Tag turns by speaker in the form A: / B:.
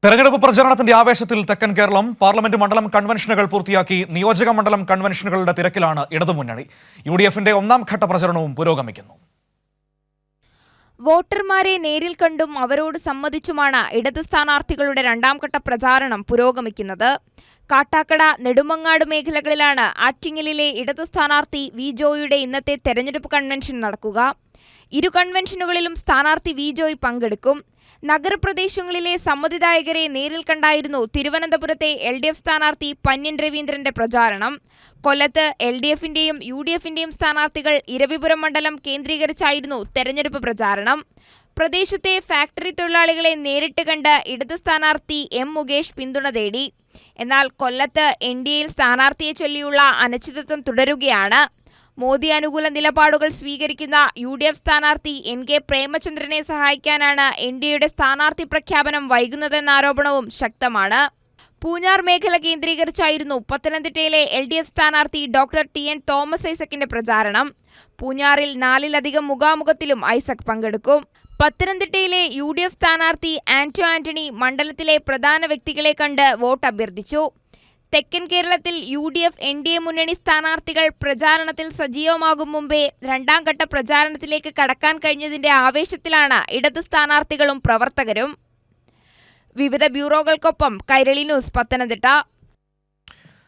A: തെരഞ്ഞെടുപ്പ് പ്രചാരണത്തിന്റെ ആവേശത്തിൽ തെക്കൻ കേരളം പാർലമെന്റ് മണ്ഡലം കൺവെൻഷനുകൾ പൂർത്തിയാക്കി നിയോജക മണ്ഡലം കൺവെൻഷനുകളുടെ തിരക്കിലാണ് ഇടതുമുന്നണി. UDFന്റെ ഒന്നാം ഘട്ട പ്രചരണവും പുരോഗമിക്കുന്നു.
B: വോട്ടർമാരെ നേരിൽ കണ്ടും അവരോട് സമ്മതിച്ചുമാണ് ഇടത് സ്ഥാനാർത്ഥികളുടെ രണ്ടാം ഘട്ട പ്രചാരണം പുരോഗമിക്കുന്നത്. കാട്ടാക്കട, നെടുമങ്ങാട് മേഖലകളിലാണ് ആറ്റിങ്ങലിലെ ഇടത് സ്ഥാനാർത്ഥി വി ജോയിയുടെ ഇന്നത്തെ തെരഞ്ഞെടുപ്പ് കൺവെൻഷൻ നടക്കുക. ഇരു കൺവെൻഷനുകളിലും സ്ഥാനാർത്ഥി വി ജോയ് പങ്കെടുക്കും. നഗരപ്രദേശങ്ങളിലെ സമ്മതിദായകരെ നേരിൽ കണ്ടായിരുന്നു തിരുവനന്തപുരത്തെ LDF സ്ഥാനാർത്ഥി പന്ന്യൻ രവീന്ദ്രന്റെ പ്രചാരണം. കൊല്ലത്ത് LDFന്റെയും UDFന്റെയും സ്ഥാനാർത്ഥികൾ ഇരവിപുരം മണ്ഡലം കേന്ദ്രീകരിച്ചായിരുന്നു തെരഞ്ഞെടുപ്പ് പ്രചാരണം. പ്രദേശത്തെ ഫാക്ടറി തൊഴിലാളികളെ നേരിട്ട് കണ്ട് ഇടത് സ്ഥാനാർത്ഥി M മുകേഷ് പിന്തുണ തേടി. എന്നാൽ കൊല്ലത്ത് NDAയിൽ സ്ഥാനാർത്ഥിയെ ചൊല്ലിയുള്ള അനിശ്ചിതത്വം തുടരുകയാണ്. മോദി അനുകൂല നിലപാടുകൾ സ്വീകരിക്കുന്ന UDF സ്ഥാനാർത്ഥി NK പ്രേമചന്ദ്രനെ സഹായിക്കാനാണ് NDAയുടെ സ്ഥാനാർത്ഥി പ്രഖ്യാപനം വൈകുന്നതെന്ന ആരോപണവും ശക്തമാണ്. പൂഞ്ഞാർ മേഖല കേന്ദ്രീകരിച്ചായിരുന്നു പത്തനംതിട്ടയിലെ LDF സ്ഥാനാർത്ഥി ഡോക്ടർ TN തോമസ് ഐസക്കിന്റെ പ്രചാരണം. പൂഞ്ഞാറിൽ 4-ലധികം മുഖാമുഖത്തിലും ഐസക് പങ്കെടുക്കും. പത്തനംതിട്ടയിലെ UDF സ്ഥാനാർത്ഥി ആന്റോ ആന്റണി മണ്ഡലത്തിലെ പ്രധാന വ്യക്തികളെ കണ്ട് വോട്ട് അഭ്യർത്ഥിച്ചു. തെക്കൻ കേരളത്തിൽ UDF NDA മുന്നണി സ്ഥാനാർത്ഥികൾ പ്രചാരണത്തിൽ സജീവമാകും മുമ്പേ രണ്ടാം ഘട്ട പ്രചാരണത്തിലേക്ക് കടക്കാൻ കഴിഞ്ഞതിന്റെ ആവേശത്തിലാണ് ഇടത് സ്ഥാനാർത്ഥികളും പ്രവർത്തകരും. വിവിധ ബ്യൂറോകൾക്കൊപ്പം കൈരളി ന്യൂസ്, പത്തനംതിട്ട.